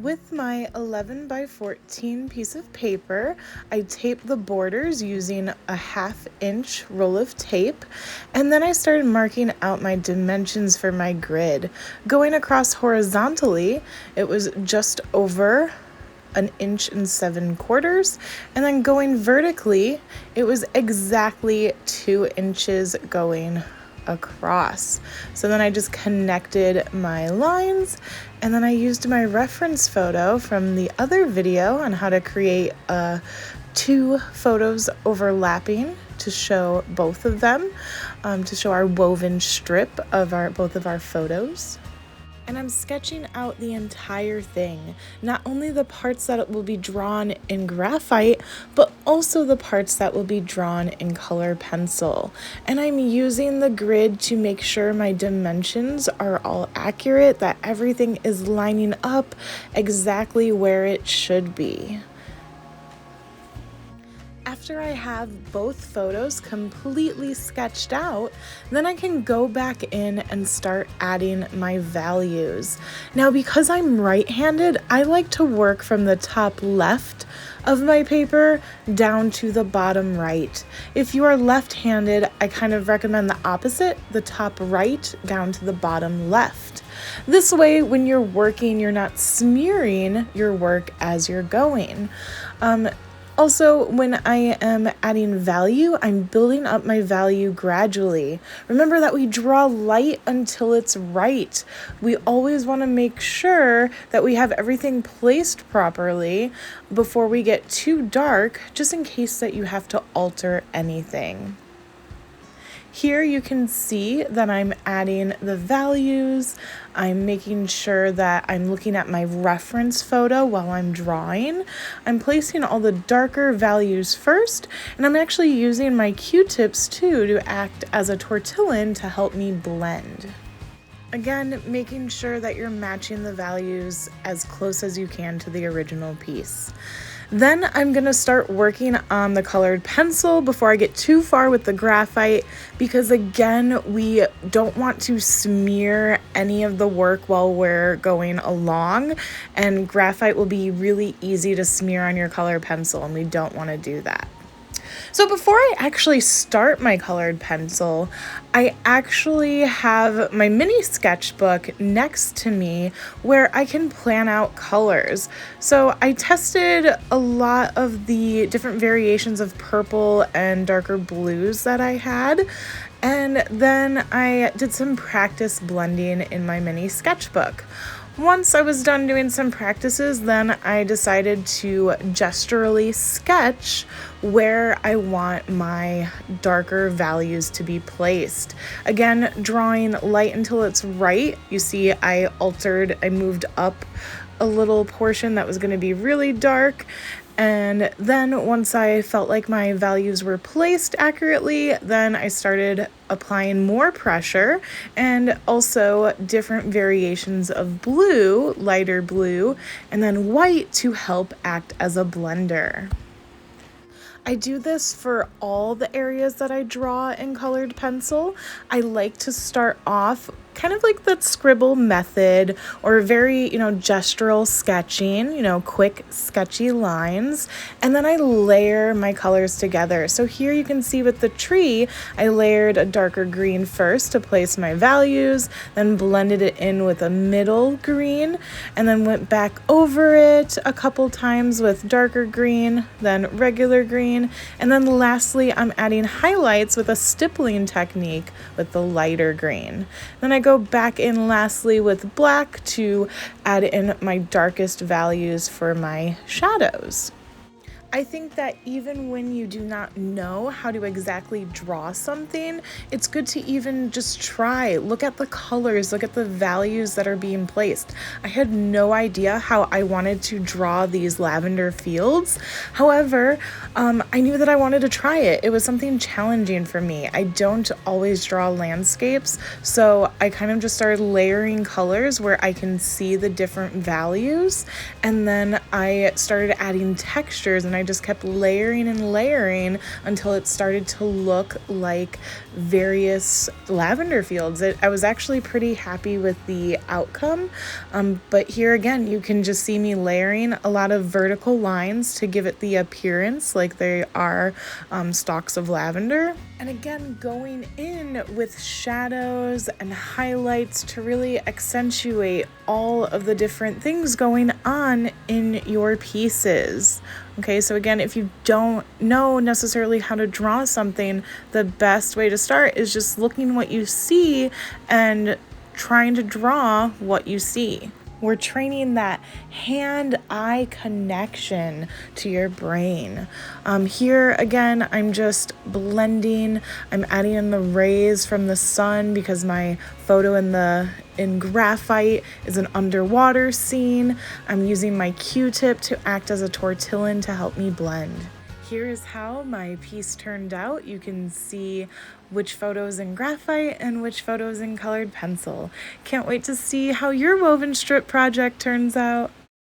With my 11 by 14 piece of paper, I taped the borders using a 1/2 inch roll of tape, and then I started marking out my dimensions for my grid. Going across horizontally, it was just over 1.7 inches, and then going vertically, it was exactly 2 inches going across. So then I just connected my lines, and then I used my reference photo from the other video on how to create two photos overlapping to show both of them, to show our woven strip of both of our photos. And I'm sketching out the entire thing, not only the parts that will be drawn in graphite, but also the parts that will be drawn in color pencil. And I'm using the grid to make sure my dimensions are all accurate, that everything is lining up exactly where it should be. After I have both photos completely sketched out, then I can go back in and start adding my values. Now, because I'm right-handed, I like to work from the top left of my paper down to the bottom right. If you are left-handed, I kind of recommend the opposite, the top right down to the bottom left. This way, when you're working, you're not smearing your work as you're going. Also, when I am adding value, I'm building up my value gradually. Remember that we draw light until it's right. We always want to make sure that we have everything placed properly before we get too dark, just in case that you have to alter anything. Here you can see that I'm adding the values. I'm making sure that I'm looking at my reference photo while I'm drawing. I'm placing all the darker values first, and I'm actually using my Q-tips too to act as a tortillon to help me blend. Again, making sure that you're matching the values as close as you can to the original piece. Then I'm going to start working on the colored pencil before I get too far with the graphite, because again, we don't want to smear any of the work while we're going along, and graphite will be really easy to smear on your colored pencil, and we don't want to do that. So before I actually start my colored pencil, I actually have my mini sketchbook next to me where I can plan out colors. So I tested a lot of the different variations of purple and darker blues that I had, and then I did some practice blending in my mini sketchbook. Once I was done doing some practices, then I decided to gesturally sketch where I want my darker values to be placed. Again, drawing light until it's right. You see I moved up a little portion that was going to be really dark. And then once I felt like my values were placed accurately, then I started applying more pressure and also different variations of blue, lighter blue, and then white to help act as a blender. I do this for all the areas that I draw in colored pencil. I like to start off kind of like that scribble method, or very, gestural sketching, quick sketchy lines, and then I layer my colors together. So here you can see with the tree, I layered a darker green first to place my values, then blended it in with a middle green, and then went back over it a couple times with darker green, then regular green, and then lastly I'm adding highlights with a stippling technique with the lighter green. Then I go back in lastly with black to add in my darkest values for my shadows. I think that even when you do not know how to exactly draw something, it's good to even just try. Look at the colors, look at the values that are being placed. I had no idea how I wanted to draw these lavender fields. However, I knew that I wanted to try it. It was something challenging for me. I don't always draw landscapes, so I kind of just started layering colors where I can see the different values, and then I started adding textures, and I just kept layering and layering until it started to look like various lavender fields. I was actually pretty happy with the outcome, but here again, you can just see me layering a lot of vertical lines to give it the appearance like they are stalks of lavender. And again, going in with shadows and highlights to really accentuate all of the different things going on in your pieces. Okay, so again, if you don't know necessarily how to draw something, the best way to start is just looking what you see and trying to draw what you see. We're training that hand-eye connection to your brain. Here again, I'm just blending. I'm adding in the rays from the sun because my photo in graphite is an underwater scene. I'm using my Q-tip to act as a tortillon to help me blend. Here is how my piece turned out. You can see which photos in graphite and which photos in colored pencil. Can't wait to see how your woven strip project turns out.